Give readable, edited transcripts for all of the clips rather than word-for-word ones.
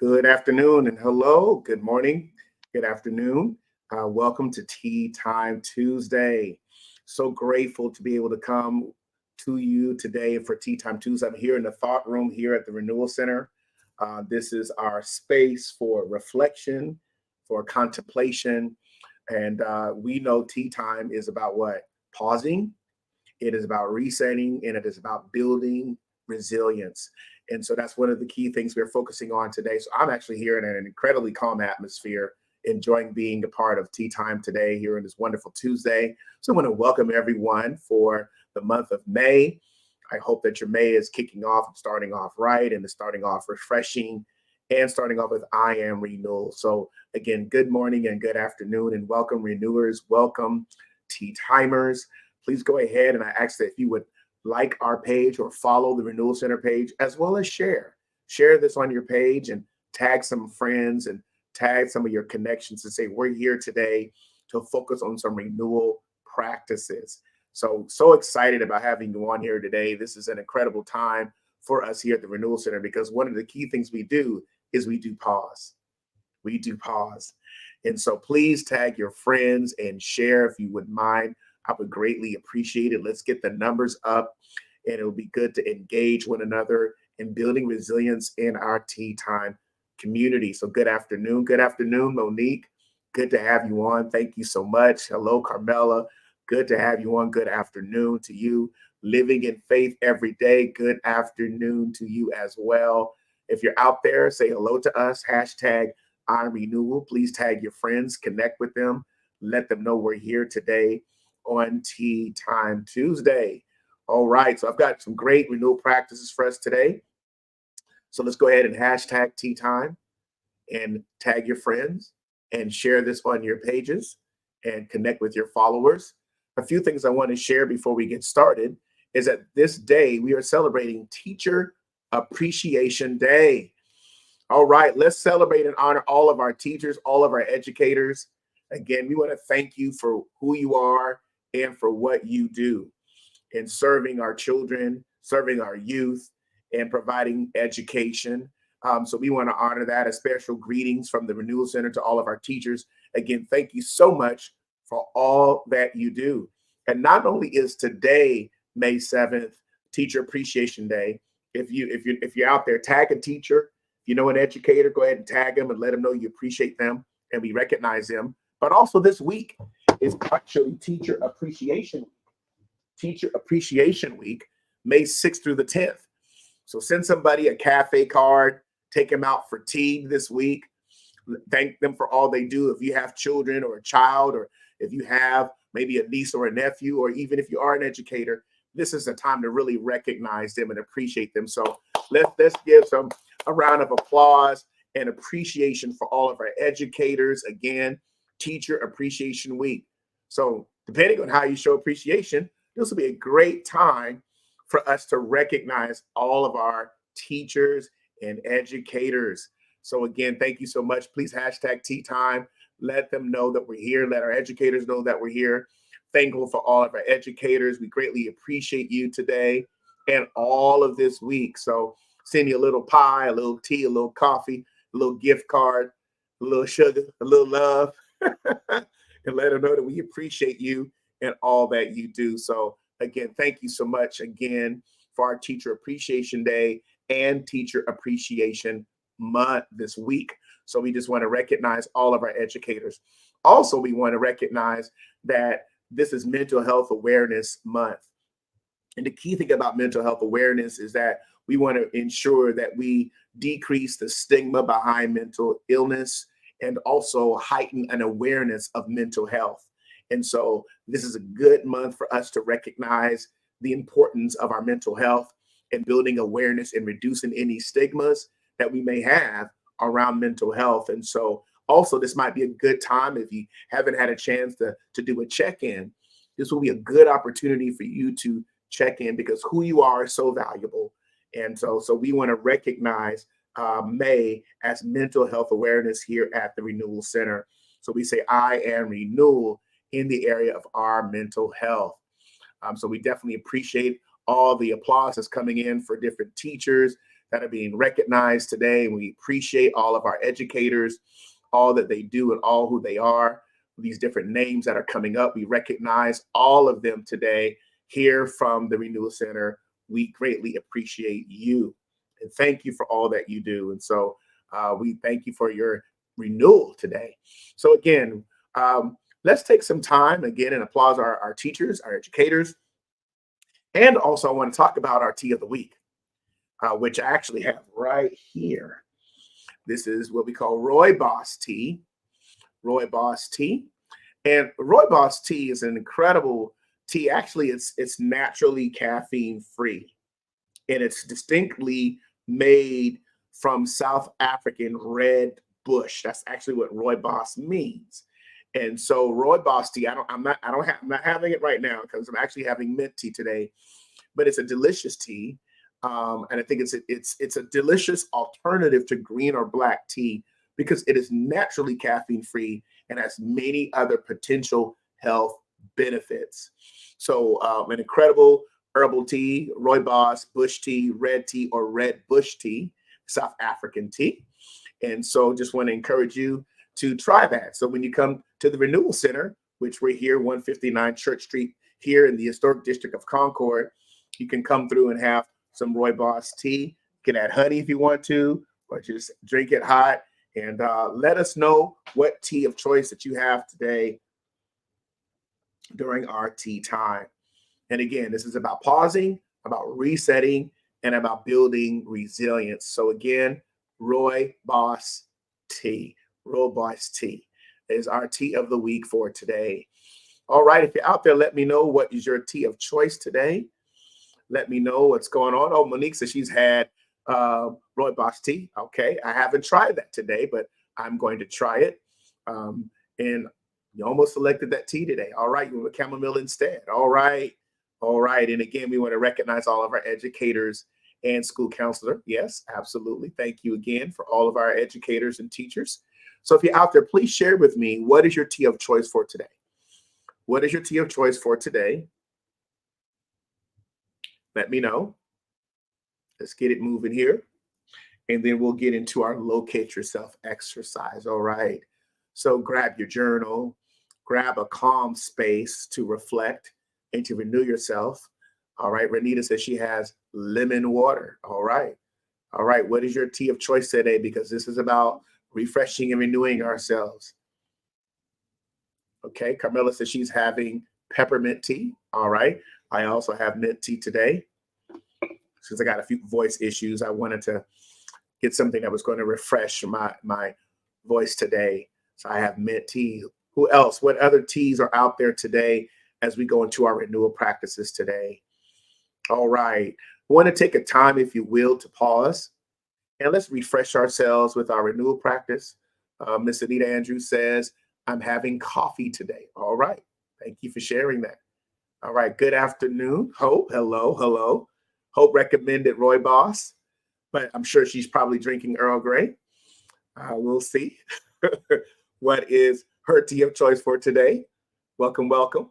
Good afternoon and hello. Good morning. Good afternoon. Welcome to Tea Time Tuesday. So grateful to be able to come to you today for Tea Time Tuesday. I'm here in the thought room here at the Renewal Center. This is our space for reflection, for contemplation. And we know tea time is about what? Pausing, it is about resetting, and it is about building resilience. And so that's one of the key things we're focusing on today. So I'm actually here in an incredibly calm atmosphere, enjoying being a part of tea time today here on this wonderful Tuesday. So I want to welcome everyone for the month of May. I hope that your May is kicking off and starting off right and is starting off refreshing and starting off with I am renewal. So again, good morning and good afternoon and welcome renewers, welcome tea timers. Please go ahead and I ask that if you would like our page or follow the Renewal Center page, as well as share this on your page and tag some friends and tag some of your connections and say, we're here today to focus on some renewal practices. So excited about having you on here today. This is an incredible time for us here at the Renewal Center because one of the key things we do is we do pause. We do pause. And so please tag your friends and share if you wouldn't mind. I would greatly appreciate it. Let's get the numbers up, and it'll be good to engage one another in building resilience in our tea time community. So good afternoon. Good afternoon, Monique. Good to have you on. Thank you so much. Hello, Carmela. Good to have you on. Good afternoon to you. Living in faith every day. Good afternoon to you as well. If you're out there, say hello to us. Hashtag I'm Renewal. Please tag your friends. Connect with them. Let them know we're here today on Tea Time Tuesday. All right, so I've got some great renewal practices for us today. So let's go ahead and hashtag Tea Time and tag your friends and share this on your pages and connect with your followers. A few things I want to share before we get started is that this day we are celebrating Teacher Appreciation Day. All right, let's celebrate and honor all of our teachers, all of our educators. Again, we want to thank you for who you are and for what you do in serving our children, serving our youth, and providing education. So we want to honor that. A special greetings from the Renewal Center to all of our teachers. Again, thank you so much for all that you do. And not only is today, May 7th, Teacher Appreciation Day, if you're out there, tag a teacher. If you know an educator, go ahead and tag them and let them know you appreciate them and we recognize them. But also this week is actually Teacher Appreciation Week. Teacher Appreciation Week, May 6th through the 10th. So send somebody a cafe card, take them out for tea this week. Thank them for all they do. If you have children or a child, or if you have maybe a niece or a nephew, or even if you are an educator, this is a time to really recognize them and appreciate them. So let's give a round of applause and appreciation for all of our educators. Again, Teacher Appreciation Week. So depending on how you show appreciation, this will be a great time for us to recognize all of our teachers and educators. So again, thank you so much. Please hashtag tea time. Let them know that we're here. Let our educators know that we're here. Thankful for all of our educators. We greatly appreciate you today and all of this week. So send you a little pie, a little tea, a little coffee, a little gift card, a little sugar, a little love. And let them know that we appreciate you and all that you do. So again, thank you so much again for our Teacher Appreciation Day and Teacher Appreciation Month this week. So we just want to recognize all of our educators. Also, we want to recognize that this is Mental Health Awareness Month. And the key thing about mental health awareness is that we want to ensure that we decrease the stigma behind mental illness and also heighten an awareness of mental health. And so this is a good month for us to recognize the importance of our mental health and building awareness and reducing any stigmas that we may have around mental health. And so also this might be a good time if you haven't had a chance to do a check-in. This will be a good opportunity for you to check in because who you are is so valuable. And so we want to recognize May as Mental Health Awareness here at the Renewal Center. So we say, I am Renewal in the area of our mental health. So we definitely appreciate all the applause that's coming in for different teachers, that are being recognized today. We appreciate all of our educators, all that they do and all who they are. These different names that are coming up, we recognize all of them today here from the Renewal Center. We greatly appreciate you and thank you for all that you do. And so we thank you for your renewal today. So again, let's take some time again and applaud our teachers, our educators. And also I want to talk about our tea of the week, which I actually have right here. This is what we call Rooibos tea. Rooibos tea. And Rooibos tea is an incredible tea. Actually, it's naturally caffeine free, and it's distinctly made from South African red bush. That's actually what Rooibos means. And so Rooibos tea, I'm not having it right now because I'm actually having mint tea today, but it's a delicious tea. And I think it's a delicious alternative to green or black tea because it is naturally caffeine free and has many other potential health benefits. So an incredible herbal tea, rooibos, bush tea, or red bush tea, South African tea. And so just want to encourage you to try that. So when you come to the Renewal Center, which we're here, 159 Church Street, here in the historic district of Concord, you can come through and have some rooibos tea. You can add honey if you want to, or just drink it hot. And let us know what tea of choice that you have today during our tea time. And again, this is about pausing, about resetting, and about building resilience. So again, Rooibos tea. Rooibos tea is our tea of the week for today. All right, if you're out there, let me know what is your tea of choice today. Let me know what's going on. Oh, Monique says she's had Rooibos tea. Okay, I haven't tried that today, but I'm going to try it. And you almost selected that tea today. All right, you went with chamomile instead. All right. All right. And again, we want to recognize all of our educators and school counselor. Yes, absolutely. Thank you again for all of our educators and teachers. So if you're out there, please share with me, what is your tea of choice for today? What is your tea of choice for today? Let me know. Let's get it moving here. And then we'll get into our locate yourself exercise. All right. So grab your journal, grab a calm space to reflect and to renew yourself. All right. Renita says she has lemon water. All right. All right. What is your tea of choice today? Because this is about refreshing and renewing ourselves. Okay. Carmela says she's having peppermint tea. All right. I also have mint tea today. Since I got a few voice issues, I wanted to get something that was going to refresh my voice today. So I have mint tea. Who else? What other teas are out there today as we go into our renewal practices today? All right. I want to take a time, if you will, to pause and let's refresh ourselves with our renewal practice. Miss Anita Andrews says, I'm having coffee today. All right. Thank you for sharing that. All right. Good afternoon. Hope. Hello. Hello. Hope recommended Rooibos, but I'm sure she's probably drinking Earl Grey. We'll see what is her tea of choice for today. Welcome, welcome.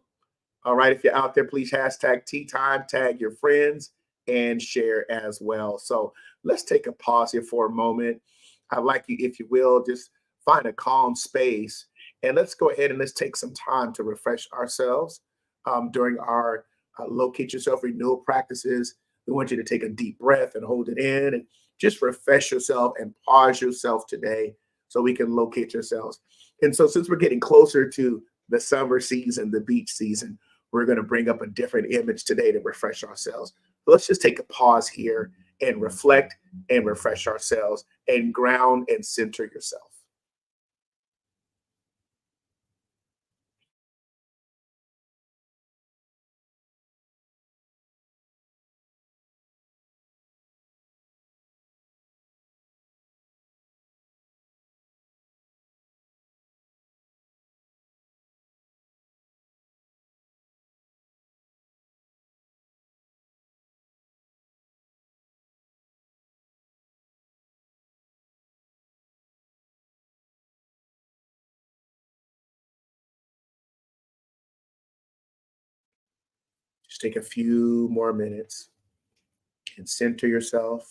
All right, if you're out there, please hashtag tea time, tag your friends, and share as well. So let's take a pause here for a moment. I'd like you, if you will, just find a calm space and let's go ahead and let's take some time to refresh ourselves during our locate yourself renewal practices. We want you to take a deep breath and hold it in and just refresh yourself and pause yourself today so we can locate yourselves. And so since we're getting closer to the summer season, the beach season, we're going to bring up a different image today to refresh ourselves. So let's just take a pause here and reflect and refresh ourselves and ground and center yourself. Just take a few more minutes and center yourself.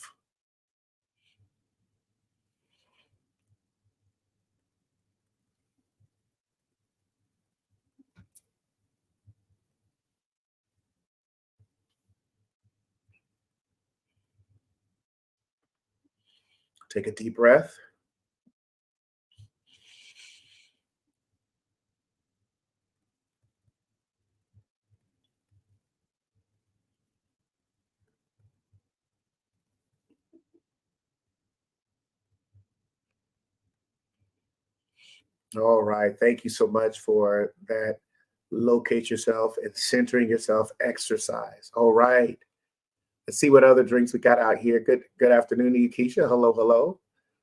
Take a deep breath. All right. Thank you so much for that. Locate yourself and centering yourself exercise. All right. Let's see what other drinks we got out here. Good afternoon to you, Keisha. Hello, hello.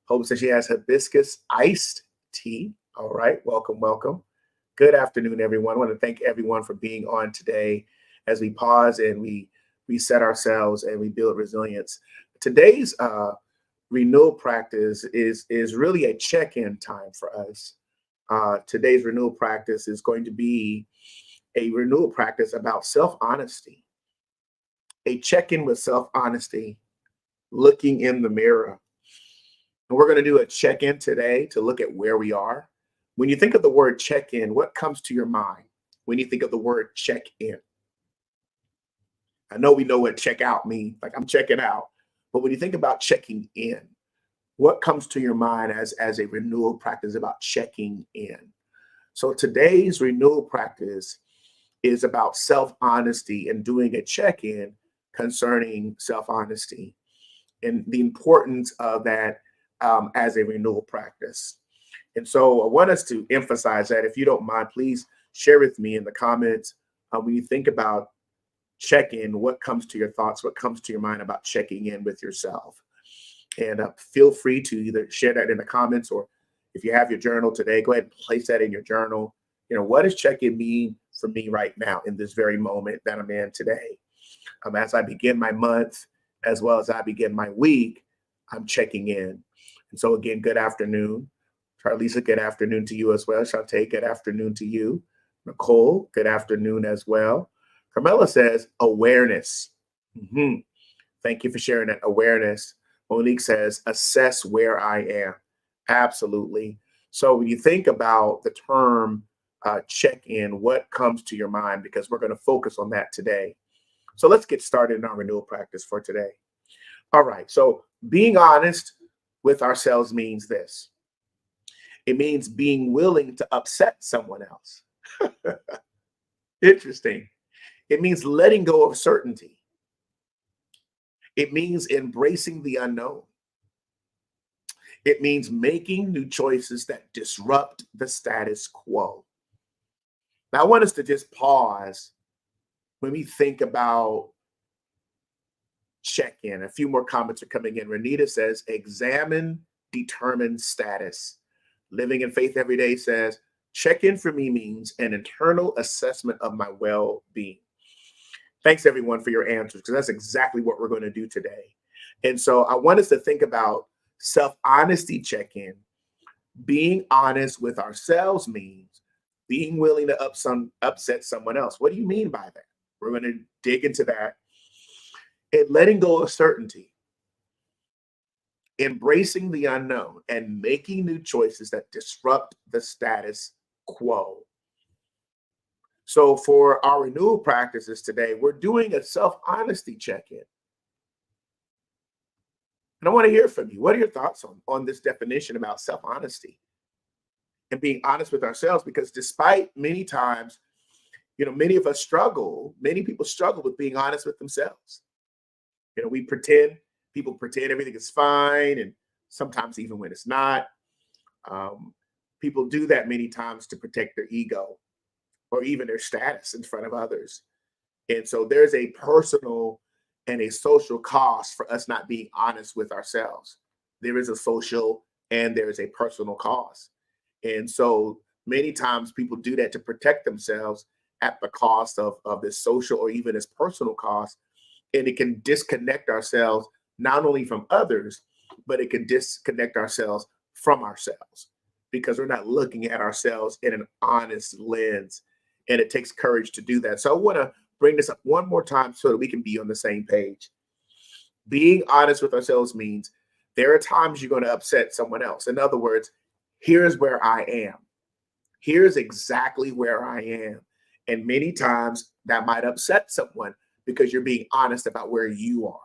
Hope says she has hibiscus iced tea. All right. Welcome, welcome. Good afternoon, everyone. I want to thank everyone for being on today as we pause and we reset ourselves and we build resilience. Today's renewal practice is really a check-in time for us. Today's renewal practice is going to be a renewal practice about self-honesty, a check-in with self-honesty, looking in the mirror. And we're going to do a check-in today to look at where we are. When you think of the word check-in, what comes to your mind when you think of the word check-in? I know we know what check out means, like I'm checking out. But when you think about checking in, what comes to your mind as a renewal practice about checking in? So today's renewal practice is about self-honesty and doing a check-in concerning self-honesty and the importance of that as a renewal practice. And so I want us to emphasize that. If you don't mind, please share with me in the comments when you think about check-in, what comes to your thoughts, what comes to your mind about checking in with yourself. And feel free to either share that in the comments, or if you have your journal today, go ahead and place that in your journal. You know, what does check-in mean for me right now in this very moment that I'm in today? As I begin my month, as well as I begin my week, I'm checking in. And so again, good afternoon. Charlisa, good afternoon to you as well. Shantae, good afternoon to you. Nicole, good afternoon as well. Carmela says awareness. Thank you for sharing that awareness. Monique says assess where I am. Absolutely. So when you think about the term check-in, what comes to your mind? Because we're going to focus on that today. So let's get started in our renewal practice for today. All right. So being honest with ourselves means this. It means being willing to upset someone else. Interesting. It means letting go of certainty. It means embracing the unknown. It means making new choices that disrupt the status quo. Now, I want us to just pause when we think about check-in. A few more comments are coming in. Renita says, examine, determine status. Living in Faith Every Day says, check-in for me means an internal assessment of my well-being. Thanks, everyone, for your answers, because that's exactly what we're going to do today. And so I want us to think about self-honesty check-in. Being honest with ourselves means being willing to upset someone else. What do you mean by that? We're going to dig into that. And letting go of certainty, embracing the unknown, and making new choices that disrupt the status quo. So for our renewal practices today, we're doing a self-honesty check-in. And I want to hear from you. What are your thoughts on this definition about self-honesty and being honest with ourselves? Because despite many times, you know, many people struggle with being honest with themselves. You know, people pretend everything is fine, and sometimes even when it's not. People do that many times to protect their ego or even their status in front of others. And so there's a personal and a social cost for us not being honest with ourselves. There is a social and there is a personal cost. And so many times people do that to protect themselves at the cost of this social or even this personal cost. And it can disconnect ourselves not only from others, but it can disconnect ourselves from ourselves because we're not looking at ourselves in an honest lens. And it takes courage to do that. So I want to bring this up one more time so that we can be on the same page. Being honest with ourselves means there are times you're going to upset someone else. In other words, here's where I am. Here's exactly where I am. And many times that might upset someone because you're being honest about where you are.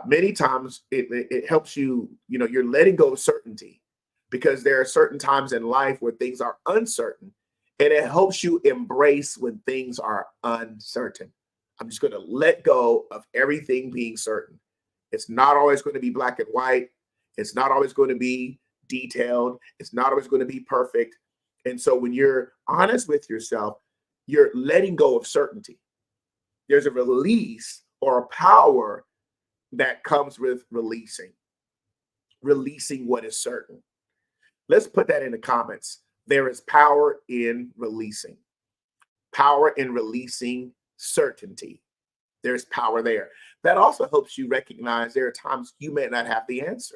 Many times it helps you, you're letting go of certainty because there are certain times in life where things are uncertain, and it helps you embrace when things are uncertain. I'm just going to let go of everything being certain. It's not always going to be black and white. It's not always going to be detailed. It's not always going to be perfect. And so when you're honest with yourself, you're letting go of certainty. There's a release or a power that comes with releasing what is certain. Let's put that in the comments. There is power in releasing certainty. There's power there. That also helps you recognize there are times you may not have the answer.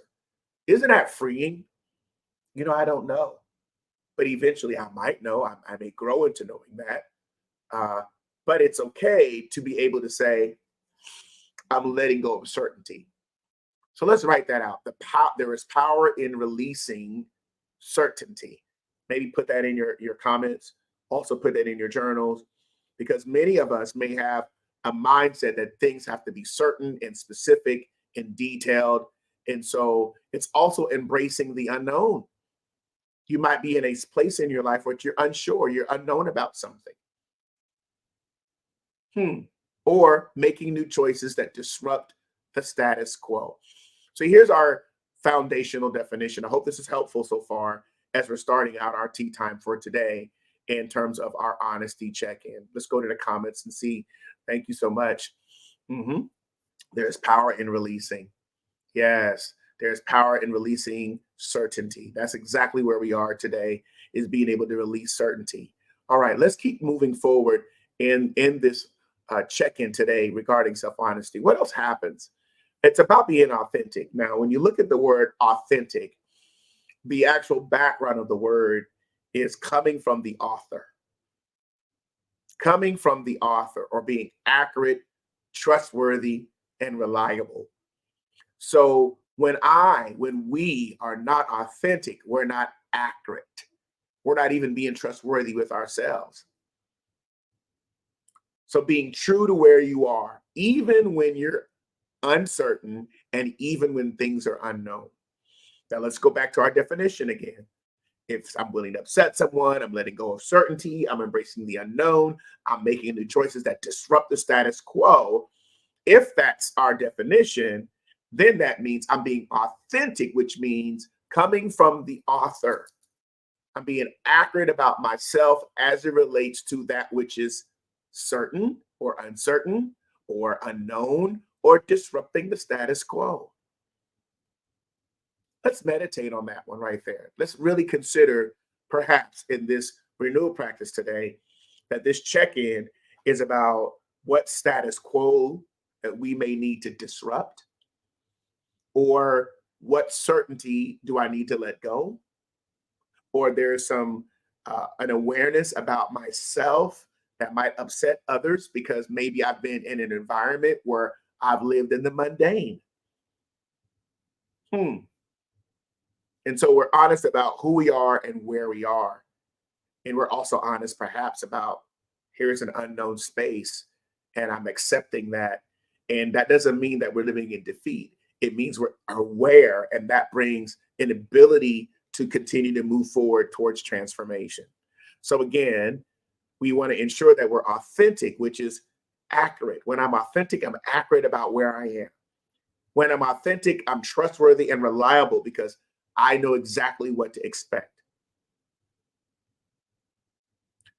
Isn't that freeing? I don't know, but eventually I might know. I may grow into knowing that. But it's okay to be able to say, I'm letting go of certainty. So let's write that out. There is power in releasing certainty. Maybe put that in your comments. Also put that in your journals, because many of us may have a mindset that things have to be certain and specific and detailed. And so it's also embracing the unknown. You might be in a place in your life where you're unsure, you're unknown about something. Or making new choices that disrupt the status quo. So here's our foundational definition. I hope this is helpful so far as we're starting out our tea time for today in terms of our honesty check-in. Let's go to the comments and see. Thank you so much. There's power in releasing. Yes, there's power in releasing certainty. That's exactly where we are today, is being able to release certainty. All right, let's keep moving forward in this check-in today regarding self-honesty. What else happens? It's about being authentic. Now, when you look at the word authentic, the actual background of the word is coming from the author. Coming from the author, or being accurate, trustworthy, and reliable. So when we are not authentic, we're not accurate. We're not even being trustworthy with ourselves. So being true to where you are, even when you're uncertain and even when things are unknown. Now let's go back to our definition again. If I'm willing to upset someone, I'm letting go of certainty, I'm embracing the unknown, I'm making new choices that disrupt the status quo. If that's our definition, then that means I'm being authentic, which means coming from the author. I'm being accurate about myself as it relates to that which is certain or uncertain or unknown or disrupting the status quo. Let's meditate on that one right there. Let's really consider, perhaps in this renewal practice today, that this check-in is about what status quo that we may need to disrupt, or what certainty do I need to let go, or there's some an awareness about myself that might upset others because maybe I've been in an environment where I've lived in the mundane. And so we're honest about who we are and where we are. And we're also honest perhaps about, here's an unknown space and I'm accepting that. And that doesn't mean that we're living in defeat. It means we're aware, and that brings an ability to continue to move forward towards transformation. So again, we want to ensure that we're authentic, which is accurate. When I'm authentic, I'm accurate about where I am. When I'm authentic, I'm trustworthy and reliable because I know exactly what to expect.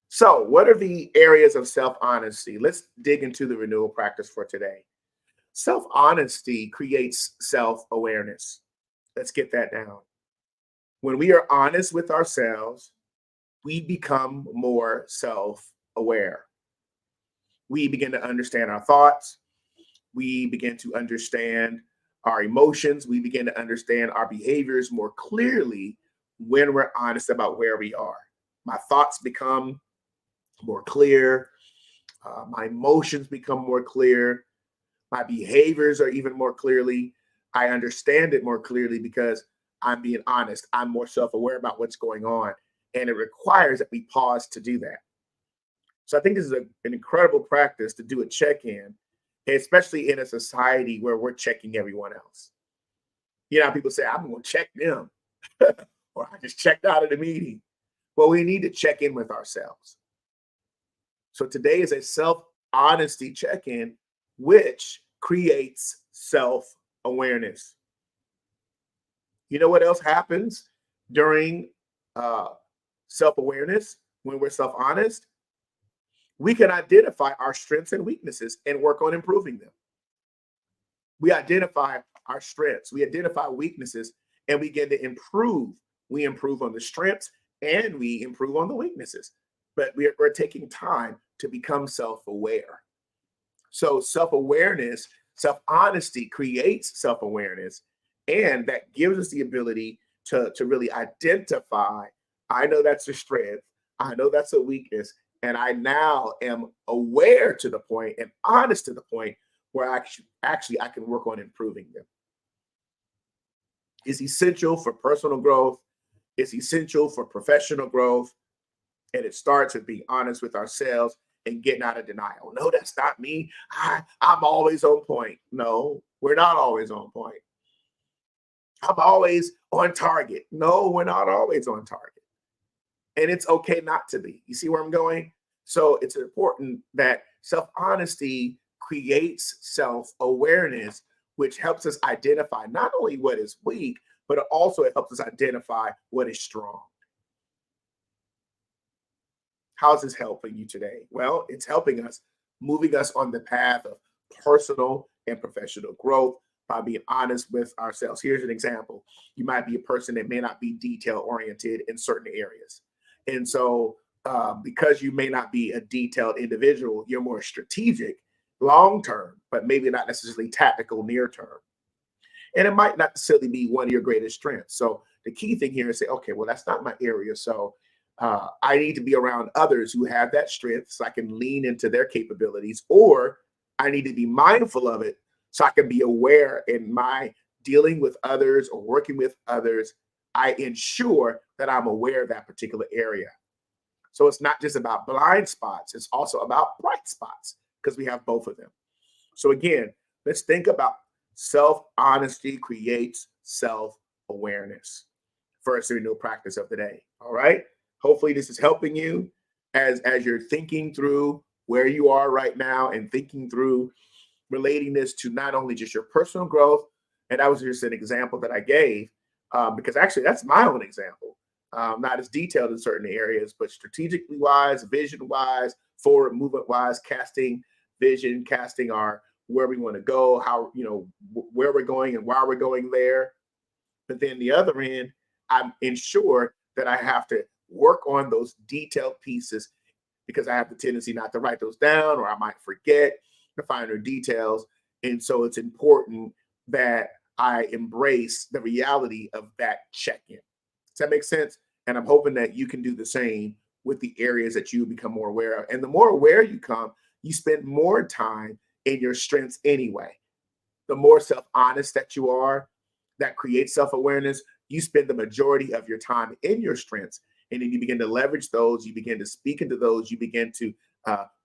So what are the areas of self-honesty? Let's dig into the renewal practice for today. Self-honesty creates self-awareness. Let's get that down. When we are honest with ourselves, we become more self-aware. We begin to understand our thoughts. We begin to understand our emotions. We begin to understand our behaviors more clearly when we're honest about where we are. My thoughts become more clear. My emotions become more clear. My behaviors are even more clearly. I understand it more clearly because I'm being honest. I'm more self-aware about what's going on. And it requires that we pause to do that. So I think this is an incredible practice to do a check-in especially in a society where we're checking everyone else. You know, people say, I'm going to check them, or I just checked out of the meeting. Well, we need to check in with ourselves. So today is a self-honesty check-in, which creates self-awareness. You know what else happens during self-awareness when we're self-honest? We can identify our strengths and weaknesses and work on improving them. We identify our strengths, we identify weaknesses, and we begin to improve. We improve on the strengths and we improve on the weaknesses. But we're taking time to become self-aware. So self-awareness, self-honesty creates self-awareness, and that gives us the ability to really identify, I know that's a strength, I know that's a weakness, and I now am aware to the point and honest to the point where actually I can work on improving them. It's essential for personal growth. It's essential for professional growth. And it starts with being honest with ourselves and getting out of denial. No, that's not me. I'm always on point. No, we're not always on point. I'm always on target. No, we're not always on target. And it's okay not to be. You see where I'm going? So it's important that self-honesty creates self-awareness, which helps us identify not only what is weak, but also it helps us identify what is strong. How's this helping you today? Well, it's helping us, moving us on the path of personal and professional growth by being honest with ourselves. Here's an example. You might be a person that may not be detail oriented in certain areas. And so because you may not be a detailed individual, you're more strategic long term, but maybe not necessarily tactical near term. And it might not necessarily be one of your greatest strengths. So the key thing here is say, okay, well, that's not my area. So I need to be around others who have that strength so I can lean into their capabilities, or I need to be mindful of it so I can be aware in my dealing with others or working with others. I ensure that I'm aware of that particular area. So it's not just about blind spots, it's also about bright spots because we have both of them. So again, let's think about self-honesty creates self-awareness. First renewal practice of the day. All right. Hopefully this is helping you as you're thinking through where you are right now and thinking through relating this to not only just your personal growth. And that was just an example that I gave because actually that's my own example. Not as detailed in certain areas, but strategically wise, vision wise, forward movement wise, casting vision, casting our where we want to go, how, where we're going and why we're going there. But then the other end, I'm ensure that I have to work on those detailed pieces because I have the tendency not to write those down, or I might forget the finer details. And so it's important that I embrace the reality of that check-in. Does that make sense? And I'm hoping that you can do the same with the areas that you become more aware of. And the more aware you come, you spend more time in your strengths anyway. The more self-honest that you are, that creates self-awareness, you spend the majority of your time in your strengths. And then you begin to leverage those, you begin to speak into those, you begin to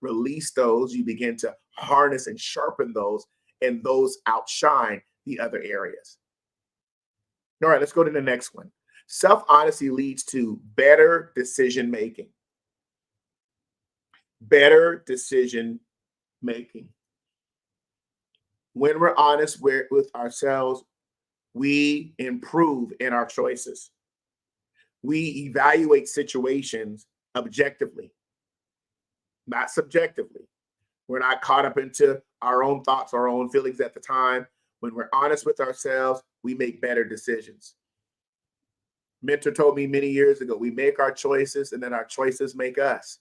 release those, you begin to harness and sharpen those, and those outshine the other areas. All right, let's go to the next one. Self-honesty leads to better decision making. Better decision making. When we're honest with ourselves, we improve in our choices. We evaluate situations objectively, not subjectively. We're not caught up into our own thoughts, our own feelings at the time. When we're honest with ourselves, we make better decisions. Mentor told me many years ago, we make our choices and then our choices make us.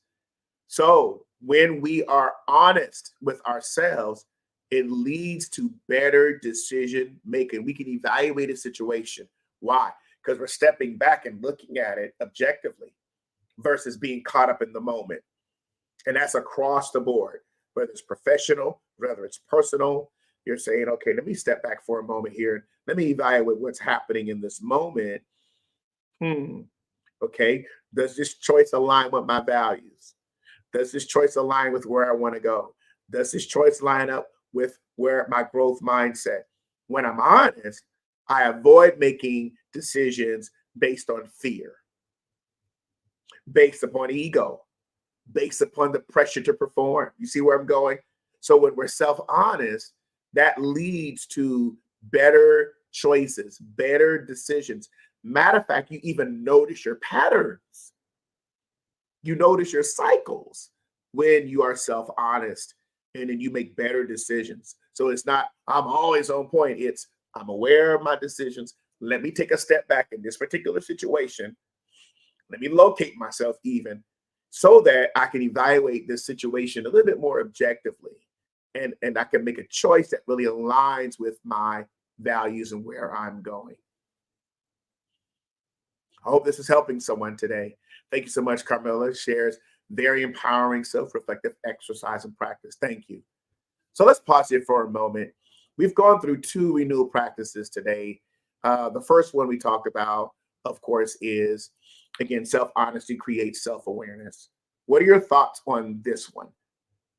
So when we are honest with ourselves, it leads to better decision making. We can evaluate a situation. Why? Because we're stepping back and looking at it objectively versus being caught up in the moment. And that's across the board, whether it's professional, whether it's personal. You're saying, okay, let me step back for a moment here. Let me evaluate what's happening in this moment. Okay, does this choice align with my values? Does this choice align with where I want to go? Does this choice line up with where my growth mindset. When I'm honest, I avoid making decisions based on fear, based upon ego, based upon the pressure to perform. You see where I'm going? So when we're self-honest, that leads to better choices, better decisions. Matter of fact, you even notice your patterns. You notice your cycles when you are self-honest, and then you make better decisions. So it's not, I'm always on point. It's, I'm aware of my decisions. Let me take a step back in this particular situation. Let me locate myself even so that I can evaluate this situation a little bit more objectively. And I can make a choice that really aligns with my values and where I'm going. I hope this is helping someone today. Thank you so much, Carmela. Shares very empowering self-reflective exercise and practice. Thank you. So let's pause here for a moment. We've gone through 2 renewal practices today. The first one we talked about, of course, is, again, self-honesty creates self-awareness. What are your thoughts on this one?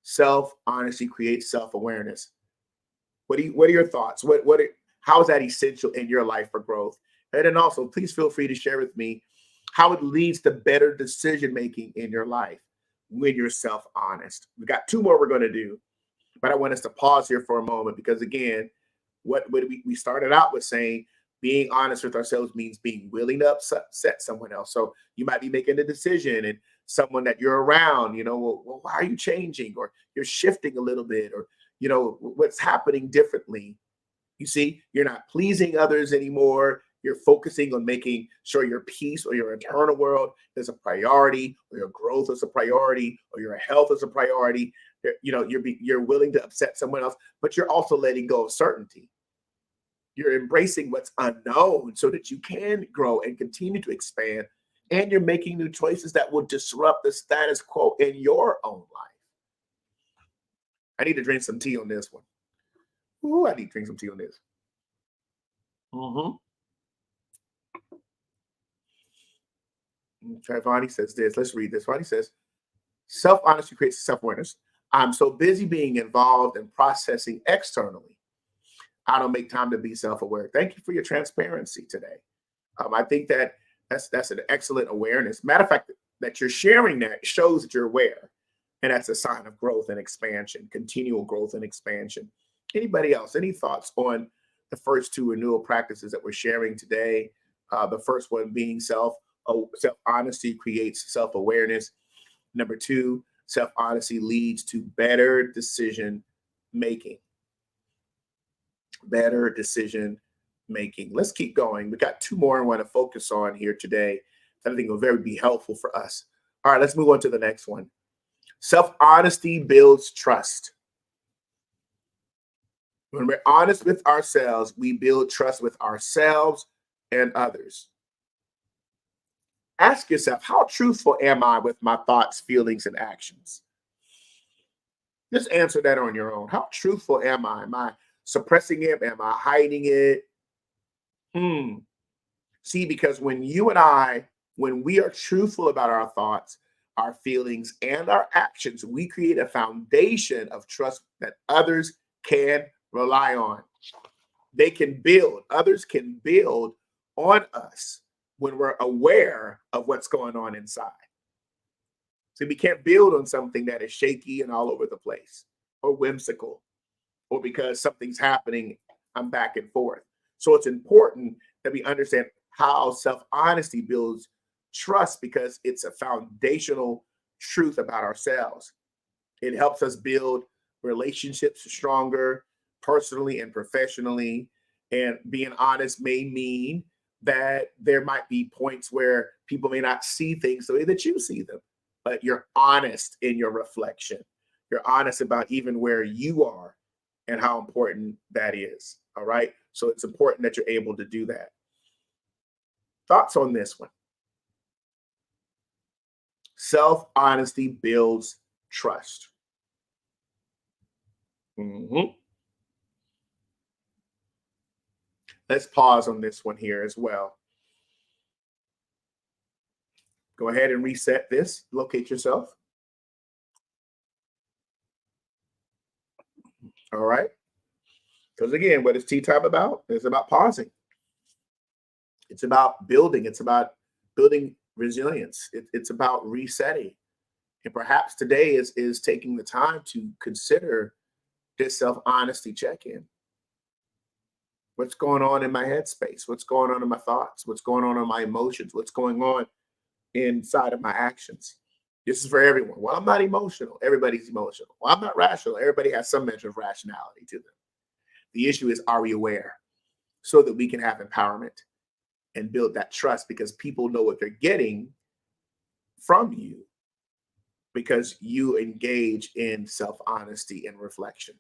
Self-honesty creates self-awareness. What are your thoughts? How is that essential in your life for growth? And then also, please feel free to share with me how it leads to better decision-making in your life when you're self-honest. We got 2 more we're going to do, but I want us to pause here for a moment because, again, what we started out with saying being honest with ourselves means being willing to upset someone else. So you might be making a decision and someone that you're around, well, why are you changing? Or you're shifting a little bit, or, what's happening differently. You see, you're not pleasing others anymore. You're focusing on making sure your peace or your internal world is a priority, or your growth is a priority, or your health is a priority. You're willing to upset someone else, but you're also letting go of certainty. You're embracing what's unknown so that you can grow and continue to expand. And you're making new choices that will disrupt the status quo in your own life. I need to drink some tea on this one. Ooh, I need to drink some tea on this. Okay, Vonnie says this. Let's read this. Vonnie says, self-honesty creates self-awareness. I'm so busy being involved and processing externally, I don't make time to be self-aware. Thank you for your transparency today. I think that's an excellent awareness. Matter of fact, that you're sharing that shows that you're aware. And that's a sign of growth and expansion, continual growth and expansion. Anybody else? Any thoughts on the first 2 renewal practices that we're sharing today? The first one being self-honesty creates self-awareness. Number 2, self-honesty leads to better decision making. Better decision making. Let's keep going. We got 2 more I want to focus on here today that I think will be helpful for us. All right, let's move on to the next one. Self-honesty builds trust. When we're honest with ourselves, we build trust with ourselves and others. Ask yourself, how truthful am I with my thoughts, feelings, and actions? Just answer that on your own. How truthful am I? Am I suppressing it? Am I hiding it? See, because when we are truthful about our thoughts, our feelings, and our actions, we create a foundation of trust that others can rely on. Others can build on us when we're aware of what's going on inside. So we can't build on something that is shaky and all over the place, or whimsical, or because something's happening, I'm back and forth. So it's important that we understand how self-honesty builds trust, because it's a foundational truth about ourselves. It helps us build relationships stronger, personally and professionally. And being honest may mean that there might be points where people may not see things the way that you see them, but you're honest in your reflection. You're honest about even where you are and how important that is. All right. So it's important that you're able to do that. Thoughts on this one? Self-honesty builds trust. Let's pause on this one here as well. Go ahead and reset this. Locate yourself. All right. Because again, what is tea time about? It's about pausing. It's about building. It's about building resilience. It's about resetting. And perhaps today is taking the time to consider this self-honesty check-in. What's going on in my headspace? What's going on in my thoughts? What's going on in my emotions? What's going on inside of my actions? This is for everyone. Well, I'm not emotional. Everybody's emotional. Well, I'm not rational. Everybody has some measure of rationality to them. The issue is, are we aware so that we can have empowerment and build that trust, because people know what they're getting from you because you engage in self-honesty and reflection.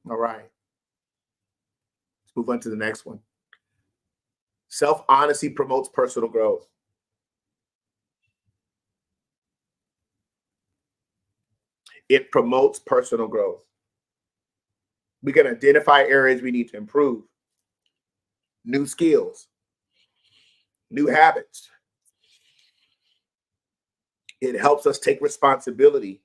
All right. Let's move on to the next one. Self-honesty promotes personal growth. It promotes personal growth. We can identify areas we need to improve, new skills, new habits. It helps us take responsibility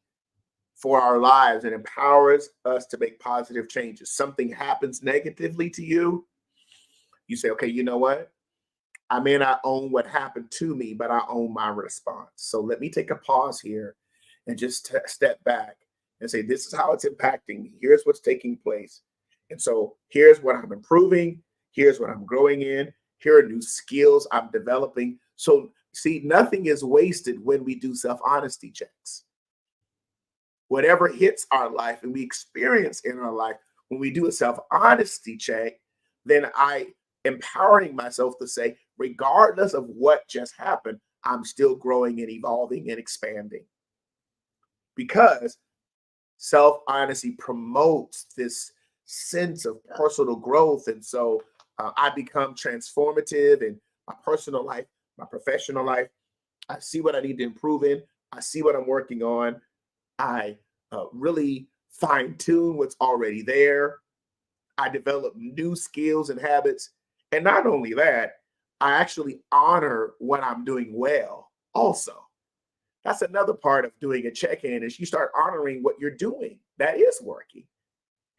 for our lives and empowers us to make positive changes. Something happens negatively to you, you say, okay, you know what? I may not own what happened to me, but I own my response. So let me take a pause here and just step back and say, this is how it's impacting me. Here's what's taking place. And so here's what I'm improving. Here's what I'm growing in. Here are new skills I'm developing. So see, nothing is wasted when we do self-honesty checks. Whatever hits our life and we experience in our life, when we do a self-honesty check, then I empowering myself to say, regardless of what just happened, I'm still growing and evolving and expanding. Because self-honesty promotes this sense of personal growth. And so I become transformative in my personal life, my professional life. I see what I need to improve in. I see what I'm working on. I really fine tune what's already there. I develop new skills and habits. And not only that, I actually honor what I'm doing well also. That's another part of doing a check-in is you start honoring what you're doing that is working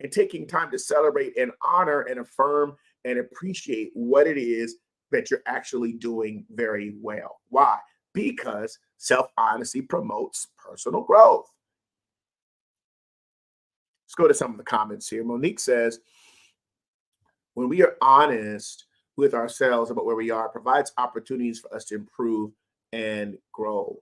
and taking time to celebrate and honor and affirm and appreciate what it is that you're actually doing very well. Why? Because self-honesty promotes personal growth. Let's go to some of the comments here. Monique says, when we are honest with ourselves about where we are, it provides opportunities for us to improve and grow.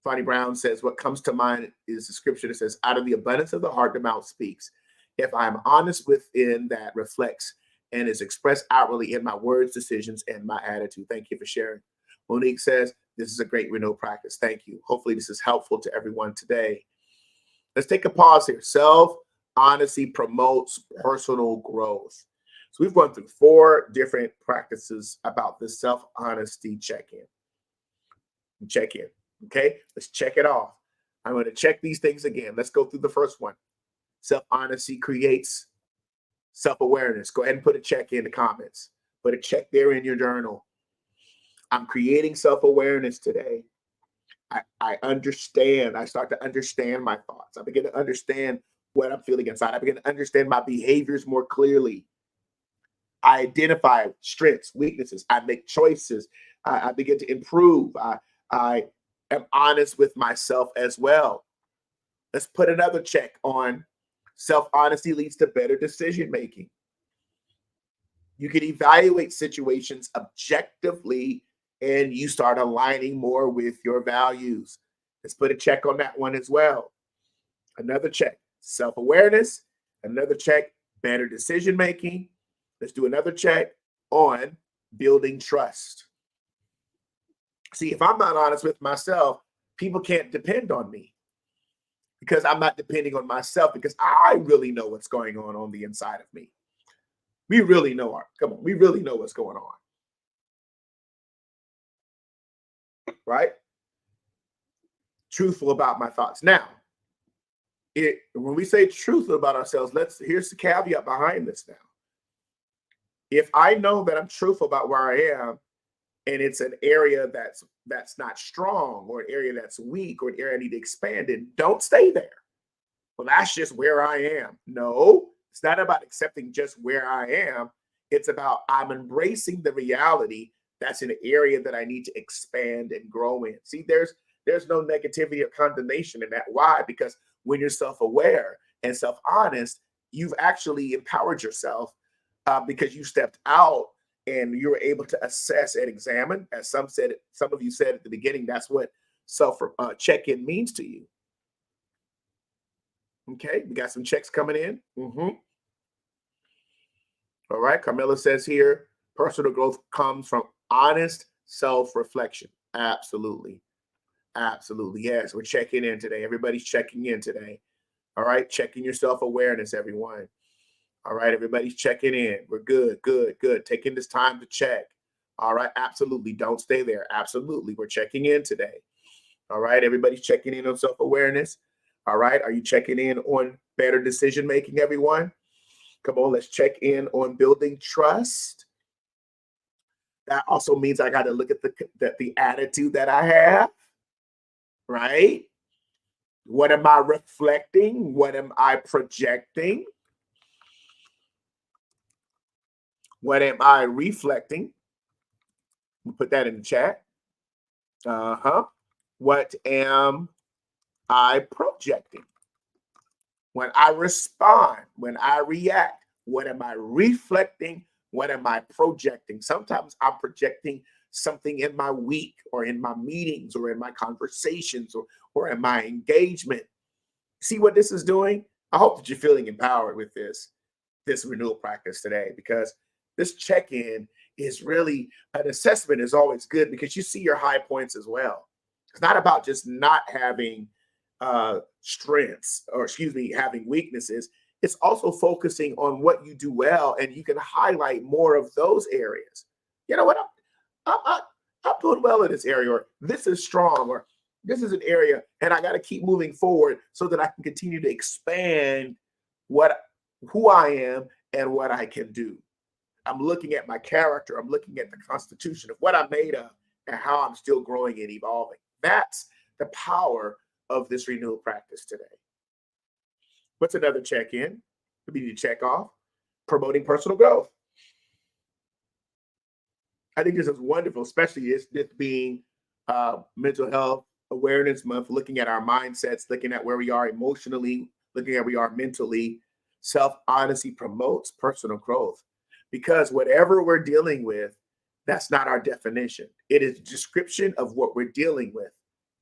Fanny Brown says, what comes to mind is the scripture that says, out of the abundance of the heart, the mouth speaks. If I'm honest within, that reflects and is expressed outwardly in my words, decisions, and my attitude. Thank you for sharing. Monique says, this is a great renewal practice. Thank you. Hopefully this is helpful to everyone today. Let's take a pause here. Self-honesty promotes personal growth. So we've gone through 4 different practices about this self-honesty check-in. Check-in. Okay, let's check it off. I'm going to check these things again. Let's go through the first one. Self-honesty creates self-awareness. Go ahead and put a check in the comments. Put a check there in your journal. I'm creating self-awareness today. I understand. I start to understand my thoughts. I begin to understand what I'm feeling inside. I begin to understand my behaviors more clearly. I identify strengths, weaknesses. I make choices. I begin to improve. I am honest with myself as well. Let's put another check on self-honesty leads to better decision making. You can evaluate situations objectively and you start aligning more with your values. Let's put a check on that one as well. Another check, self-awareness. Another check, better decision making. Let's do another check on building trust. See, if I'm not honest with myself, people can't depend on me because I'm not depending on myself because I really know what's going on the inside of me. We really know we really know what's going on. Right? Truthful about my thoughts. Now, when we say truthful about ourselves, here's the caveat behind this now. If I know that I'm truthful about where I am, and it's an area that's not strong, or an area that's weak, or an area I need to expand in, don't stay there. Well, that's just where I am. No, it's not about accepting just where I am. It's about I'm embracing the reality that's an area that I need to expand and grow in. See, there's no negativity or condemnation in that. Why? Because when you're self-aware and self-honest, you've actually empowered yourself because you stepped out and you were able to assess and examine. As some of you said at the beginning, that's what self check-in means to you. Okay, we got some checks coming in. All right, Carmela says here, personal growth comes from honest self-reflection. Absolutely. Absolutely. Yes, we're checking in today. Everybody's checking in today. All right, checking your self-awareness, everyone. All right, everybody's checking in. We're good, good, good. Taking this time to check. All right, absolutely. Don't stay there. Absolutely. We're checking in today. All right, everybody's checking in on self-awareness. All right, are you checking in on better decision making, everyone? Come on, let's check in on building trust. That also means I got to look at the attitude that I have, right? What am I reflecting? What am I projecting? What am I reflecting? Put that in the chat. What am I projecting? When I respond, when I react, what am I reflecting? What am I projecting? Sometimes I'm projecting something in my week or in my meetings or in my conversations or in my engagement. See what this is doing? I hope that you're feeling empowered with this renewal practice today, because this check-in is really an assessment is always good because you see your high points as well. It's not about just not having strengths, or excuse me, having weaknesses. It's also focusing on what you do well, and you can highlight more of those areas. You know what? I'm, I'm doing well in this area, or this is strong, or this is an area, and I got to keep moving forward so that I can continue to expand what who I am and what I can do. I'm looking at my character. I'm looking at the constitution of what I'm made of and how I'm still growing and evolving. That's the power of this renewal practice today. What's another check-in? We need to check off promoting personal growth. I think this is wonderful, especially this being mental health awareness month, looking at our mindsets, looking at where we are emotionally, looking at where we are mentally. Self-honesty promotes personal growth, because whatever we're dealing with, that's not our definition. It is a description of what we're dealing with.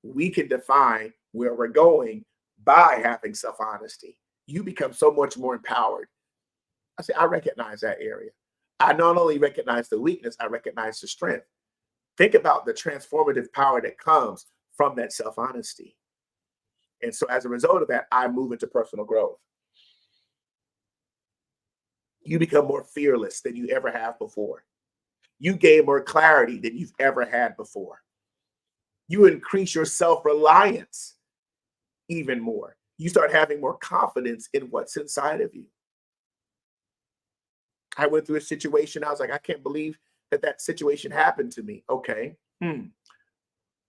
We can define where we're going by having self-honesty. You become so much more empowered. I say, I recognize that area. I not only recognize the weakness, I recognize the strength. Think about the transformative power that comes from that self-honesty. And so as a result of that, I move into personal growth. You become more fearless than you ever have before. You gain more clarity than you've ever had before. You increase your self-reliance even more. You start having more confidence in what's inside of you. I went through a situation. I was like, I can't believe that situation happened to me. Okay.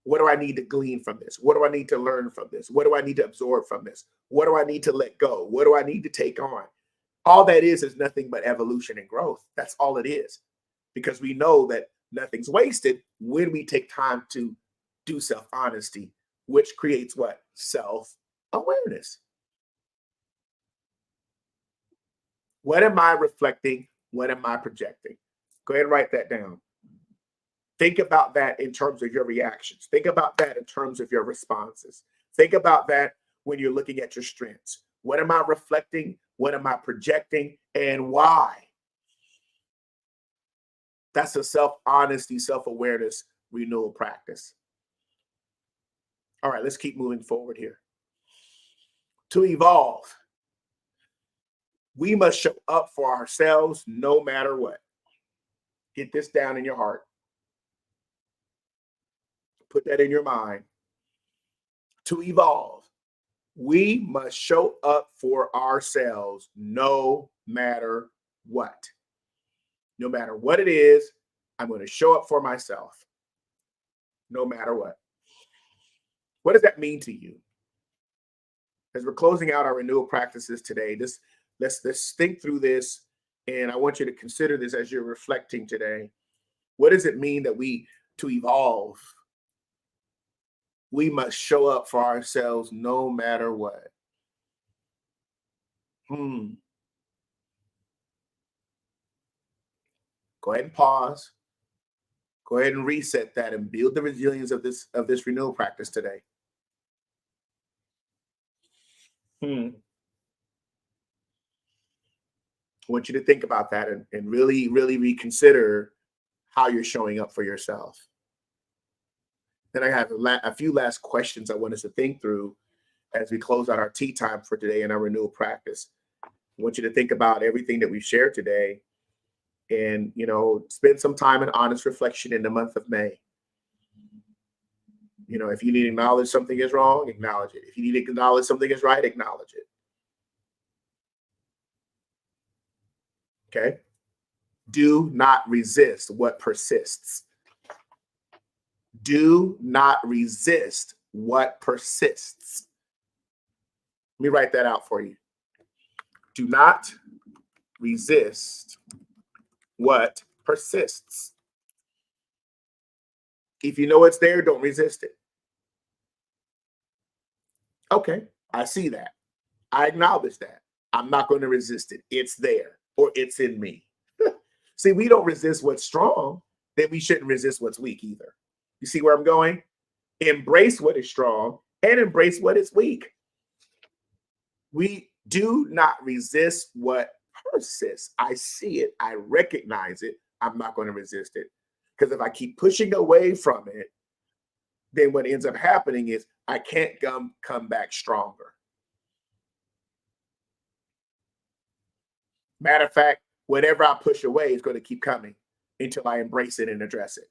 What do I need to glean from this? What do I need to learn from this? What do I need to absorb from this? What do I need to let go? What do I need to take on? All that is nothing but evolution and growth. That's all it is. Because we know that nothing's wasted when we take time to do self-honesty, which creates what? Self-awareness. What am I reflecting? What am I projecting? Go ahead and write that down. Think about that in terms of your reactions. Think about that in terms of your responses. Think about that when you're looking at your strengths. What am I reflecting? What am I projecting? And why? That's a self-honesty, self-awareness renewal practice. All right, let's keep moving forward here. To evolve, we must show up for ourselves no matter what. Get this down in your heart. Put that in your mind. To evolve, we must show up for ourselves no matter what. No matter what it is, I'm going to show up for myself no matter what. What does that mean to you? as we're closing out our renewal practices today, let's think through this. And I want you to consider this as you're reflecting today. What does it mean that to evolve, we must show up for ourselves no matter what? Go ahead and pause. Go ahead and reset that and build the resilience of this renewal practice today. I want you to think about that and really, really reconsider how you're showing up for yourself. Then I have a few last questions I want us to think through as we close out our tea time for today in our renewal practice. I want you to think about everything that we've shared today and, spend some time in honest reflection in the month of May. If you need to acknowledge something is wrong, acknowledge it. If you need to acknowledge something is right, acknowledge it. Okay? Do not resist what persists. Do not resist what persists. Let me write that out for you. Do not resist what persists. If you know it's there, don't resist it. Okay, I see that. I acknowledge that. I'm not going to resist it. It's there, or it's in me. See, we don't resist what's strong, then we shouldn't resist what's weak either. You see where I'm going? Embrace what is strong and embrace what is weak. We do not resist what persists. I see it. I recognize it. I'm not going to resist it. Because if I keep pushing away from it, then what ends up happening is I can't come back stronger. Matter of fact, whatever I push away is going to keep coming until I embrace it and address it.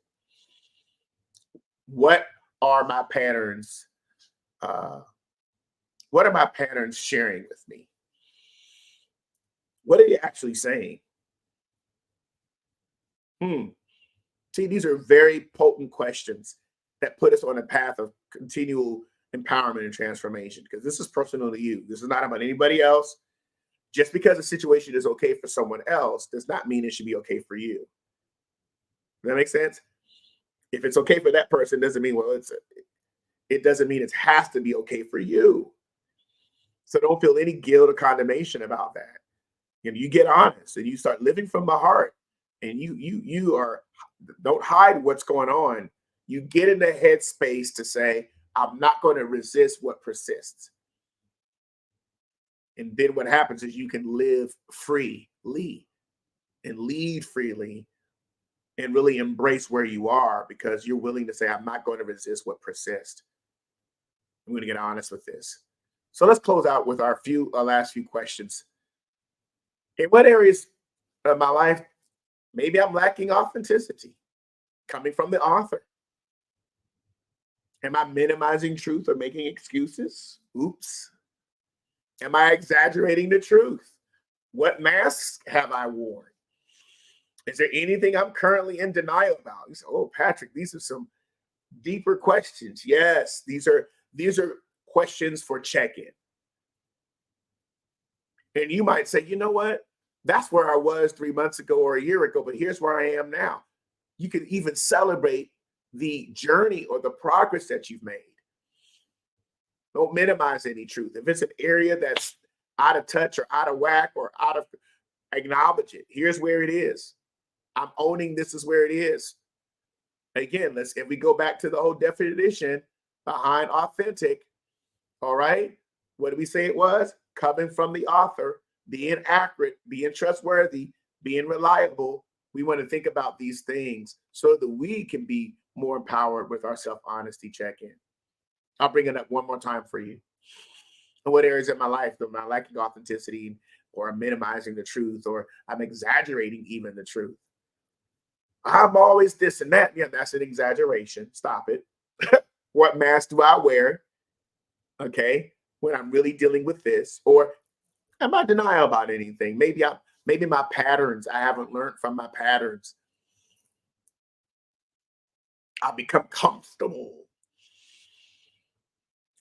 What are my patterns? What are my patterns sharing with me? What are you actually saying? See, these are very potent questions that put us on a path of continual empowerment and transformation, because this is personal to you. This is not about anybody else. Just because a situation is okay for someone else does not mean it should be okay for you. Does that make sense? If it's okay for that person, doesn't mean, it doesn't mean it has to be okay for you. So don't feel any guilt or condemnation about that. You get honest and you start living from the heart, and don't hide what's going on. You get in the headspace to say, I'm not going to resist what persists. And then what happens is you can live freely and lead freely and really embrace where you are, because you're willing to say, I'm not going to resist what persists. I'm going to get honest with this. So let's close out with our last few questions. In what areas of my life, maybe I'm lacking authenticity coming from the author? Am I minimizing truth or making excuses? Oops. Am I exaggerating the truth? What masks have I worn? Is there anything I'm currently in denial about? You say, oh, Patrick, these are some deeper questions. Yes, these are questions for check-in. And you might say, you know what? That's where I was 3 months ago or a year ago, but here's where I am now. You can even celebrate the journey or the progress that you've made. Don't minimize any truth. If it's an area that's out of touch or out of whack or acknowledge it. Here's where it is. I'm owning this is where it is. Again, if we go back to the old definition behind authentic, all right, what did we say it was? Coming from the author, being accurate, being trustworthy, being reliable. We want to think about these things so that we can be more empowered with our self-honesty check-in. I'll bring it up one more time for you. In what areas of my life am I lacking authenticity, or I'm minimizing the truth, or I'm exaggerating even the truth? I'm always this and that. Yeah, that's an exaggeration. Stop it. What mask do I wear? Okay, when I'm really dealing with this, or am I denial about anything? Maybe my patterns, I haven't learned from my patterns. I become comfortable.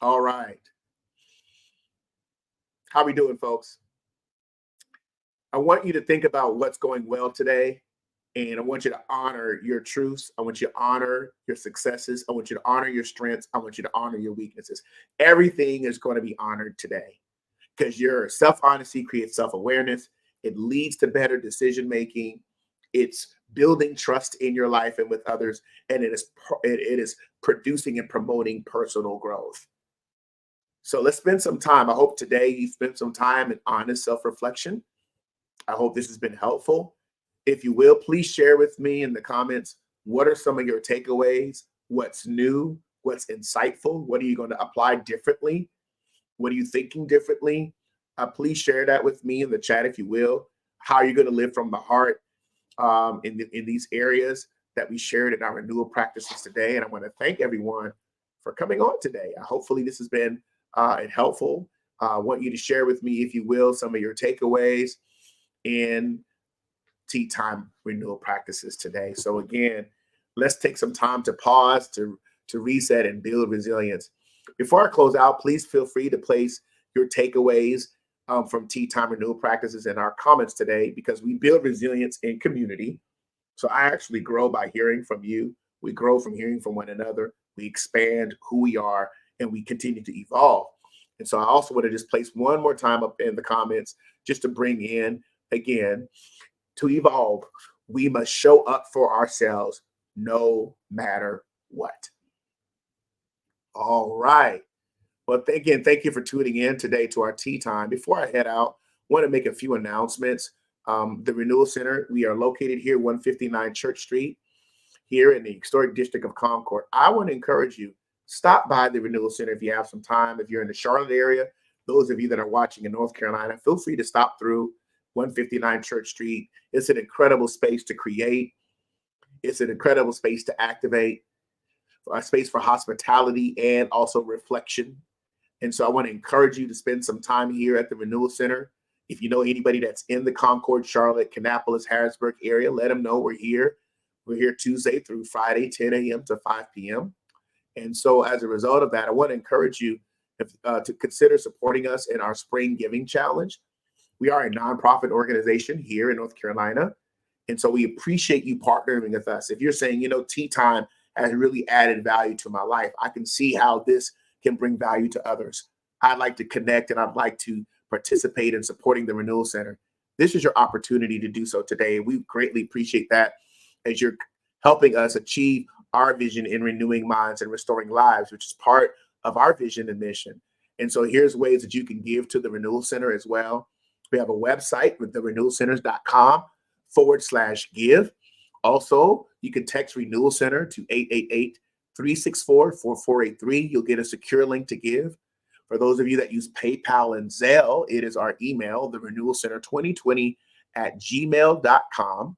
All right. How we doing, folks? I want you to think about what's going well today, and I want you to honor your truths. I want you to honor your successes. I want you to honor your strengths. I want you to honor your weaknesses. Everything is going to be honored today because your self-honesty creates self-awareness. It leads to better decision making. It's building trust in your life and with others, and it is producing and promoting personal growth. So let's spend some time. I hope today you spend some time in honest self-reflection. I hope this has been helpful. If you will, please share with me in the comments, what are some of your takeaways? What's new? What's insightful? What are you going to apply differently? What are you thinking differently? Please share that with me in the chat, if you will. How are you going to live from the heart in these areas that we shared in our renewal practices today? And I want to thank everyone for coming on today. Hopefully this has been helpful. I want you to share with me, if you will, some of your takeaways in tea time renewal practices today. So again, let's take some time to pause, to reset and build resilience. Before I close out, please feel free to place your takeaways from tea time renewal practices in our comments today, because we build resilience in community. So I actually grow by hearing from you. We grow from hearing from one another. We expand who we are, and we continue to evolve. And so I also want to just place one more time up in the comments just to bring in, again, to evolve, we must show up for ourselves no matter what. All right. Well, again, thank you for tuning in today to our tea time. Before I head out, I want to make a few announcements. The Renewal Center, we are located here, 159 Church Street, here in the historic district of Concord. I want to encourage you, stop by the Renewal Center if you have some time. If you're in the Charlotte area, those of you that are watching in North Carolina, feel free to stop through 159 Church Street. It's an incredible space to create. It's an incredible space to activate, a space for hospitality and also reflection. And so I want to encourage you to spend some time here at the Renewal Center. If you know anybody that's in the Concord, Charlotte, Kannapolis, Harrisburg area, let them know we're here. We're here Tuesday through Friday, 10 a.m. to 5 p.m. And so as a result of that, I want to encourage you to consider supporting us in our Spring Giving Challenge. We are a nonprofit organization here in North Carolina. And so we appreciate you partnering with us. If you're saying, tea time has really added value to my life, I can see how this can bring value to others. I'd like to connect and I'd like to participate in supporting the Renewal Center. This is your opportunity to do so today. We greatly appreciate that as you're helping us achieve our vision in renewing minds and restoring lives, which is part of our vision and mission. And so here's ways that you can give to the Renewal Center as well. We have a website with therenewalcenters.com/give. Also, you can text Renewal Center to 888-364-4483. You'll get a secure link to give. For those of you that use PayPal and Zelle, it is our email, therenewalcenter2020@gmail.com.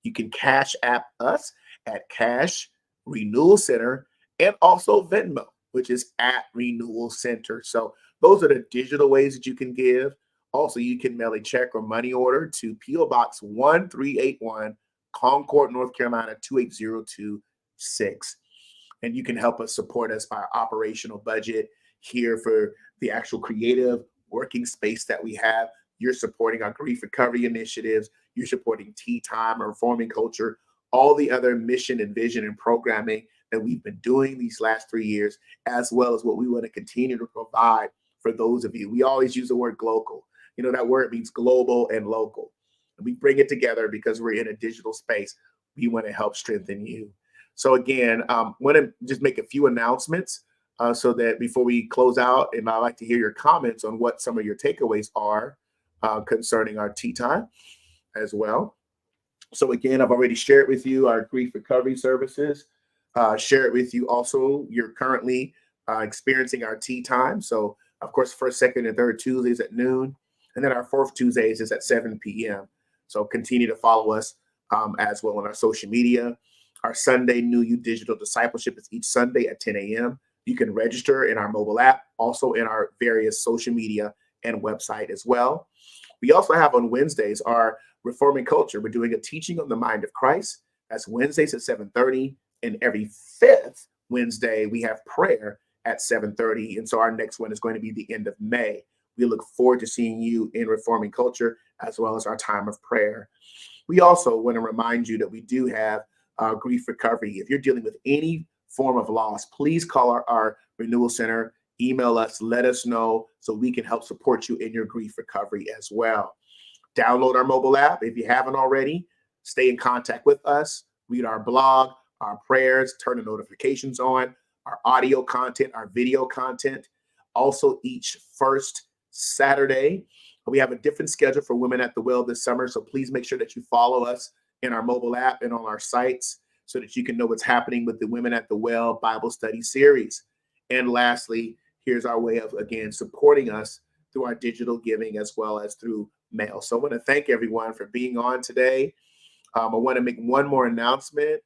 You can Cash App us at Cash Renewal Center, and also Venmo, which is at Renewal Center. So those are the digital ways that you can give. Also, you can mail a check or money order to P.O. Box 1381, Concord, North Carolina, 28026. And you can help us support us by our operational budget here for the actual creative working space that we have. You're supporting our grief recovery initiatives. You're supporting tea time or reforming culture, all the other mission and vision and programming that we've been doing these last 3 years, as well as what we want to continue to provide for those of you. We always use the word global. That word means global and local. And we bring it together because we're in a digital space. We want to help strengthen you. So again, want to just make a few announcements so that before we close out, and I'd like to hear your comments on what some of your takeaways are concerning our tea time as well. So again, I've already shared with you our grief recovery services. Share it with you also. You're currently experiencing our tea time. So of course, first, second, and third Tuesdays at noon. And then our fourth Tuesdays is at 7 p.m. So continue to follow us as well on our social media. Our Sunday New You Digital Discipleship is each Sunday at 10 a.m. You can register in our mobile app, also in our various social media and website as well. We also have on Wednesdays our Reforming Culture. We're doing a teaching on the mind of Christ. That's Wednesdays at 7:30. And every fifth Wednesday, we have prayer at 7:30. And so our next one is going to be the end of May, We look forward to seeing you in Reforming Culture as well as our time of prayer. We also want to remind you that we do have grief recovery. If you're dealing with any form of loss, please call our Renewal Center, email us, let us know so we can help support you in your grief recovery as well. Download our mobile app if you haven't already. Stay in contact with us. Read our blog, our prayers, turn the notifications on, our audio content, our video content. Also, each first Saturday, we have a different schedule for Women at the Well this summer. So please make sure that you follow us in our mobile app and on our sites so that you can know what's happening with the Women at the Well Bible study series. And lastly, here's our way of, again, supporting us through our digital giving as well as through mail. So I want to thank everyone for being on today. I want to make one more announcement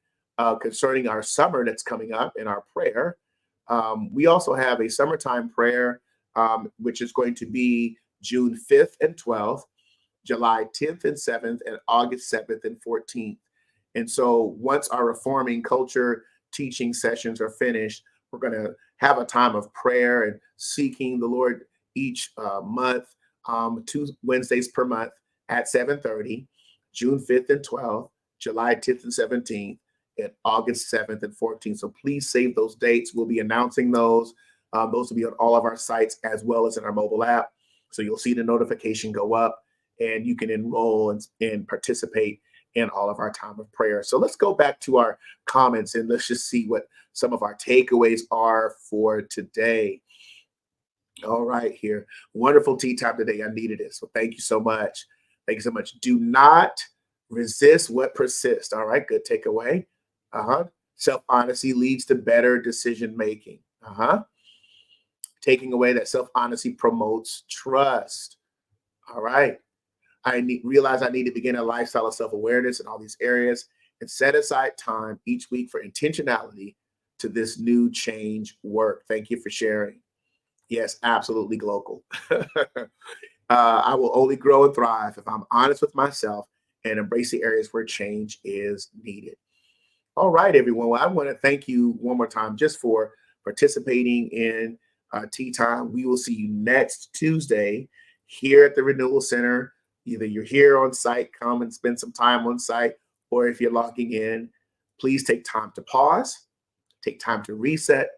concerning our summer that's coming up in our prayer. We also have a summertime prayer, which is going to be June 5th and 12th, July 10th and 7th, and August 7th and 14th. And so once our Reforming Culture teaching sessions are finished, we're going to have a time of prayer and seeking the Lord each month, 2 Wednesdays per month at 7:30, June 5th and 12th, July 10th and 17th, and August 7th and 14th. So please save those dates. We'll be announcing those. Those will be on all of our sites as well as in our mobile app. So you'll see the notification go up and you can enroll and participate in all of our time of prayer. So let's go back to our comments and let's just see what some of our takeaways are for today. All right, here. Wonderful tea time today. I needed it. So thank you so much. Thank you so much. Do not resist what persists. All right, good takeaway. Self-honesty leads to better decision making. Taking away that self-honesty promotes trust. All right. Realize I need to begin a lifestyle of self-awareness in all these areas and set aside time each week for intentionality to this new change work. Thank you for sharing. Yes, absolutely, Global. I will only grow and thrive if I'm honest with myself and embrace the areas where change is needed. All right, everyone. Well, I want to thank you one more time just for participating in Tea Time. We will see you next Tuesday here at the Renewal Center. Either you're here on site, come and spend some time on site, or if you're logging in, please take time to pause, take time to reset,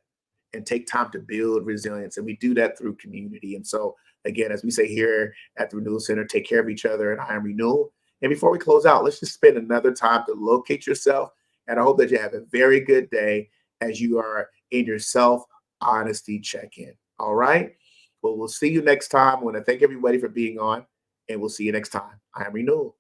and take time to build resilience. And we do that through community. And so, again, as we say here at the Renewal Center, take care of each other, and I am Renewal. And before we close out, let's just spend another time to locate yourself. And I hope that you have a very good day as you are in your self-honesty check-in. All right? Well, we'll see you next time. I want to thank everybody for being on, and we'll see you next time. I am Renewal.